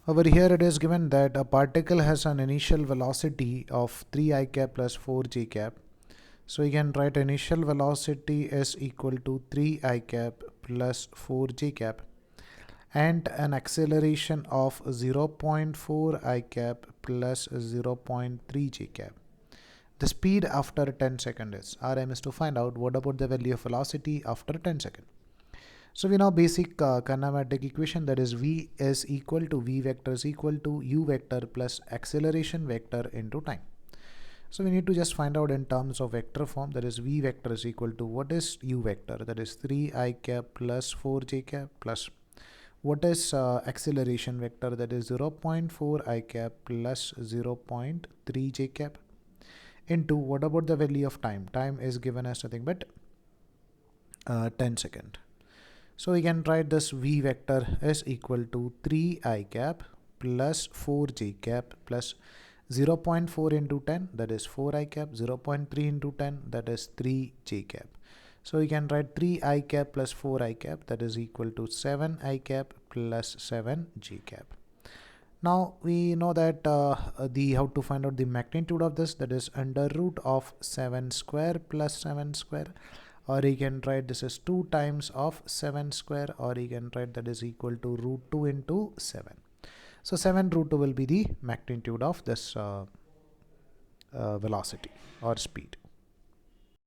Over here it is given that a particle has an initial velocity of 3 I cap plus 4 j cap. So we can write initial velocity is equal to 3 I cap plus 4 j cap and an acceleration of 0.4 I cap plus 0.3 j cap. The speed after 10 seconds is. Our aim is to find out what about the value of velocity after 10 seconds. So we know basic kinematic equation, that is V is equal to V vector is equal to U vector plus acceleration vector into time. So we need to just find out in terms of vector form, that is V vector is equal to what is U vector, that is 3 I cap plus 4 j cap plus what is acceleration vector, that is 0.4 I cap plus 0.3 j cap into what about the value of time. Time is given as nothing but 10 seconds. So we can write this V vector is equal to 3 I cap plus 4 j cap plus 0.4 into 10, that is 4 I cap, 0.3 into 10, that is 3 j cap. So we can write 3 I cap plus 4 I cap, that is equal to 7 I cap plus 7 j cap. Now we know that how to find out the magnitude of this, that is under root of 7 square plus 7 square, or you can write this as 2 times of 7 square, or you can write that is equal to root 2 into 7. So 7 root 2 will be the magnitude of this velocity or speed.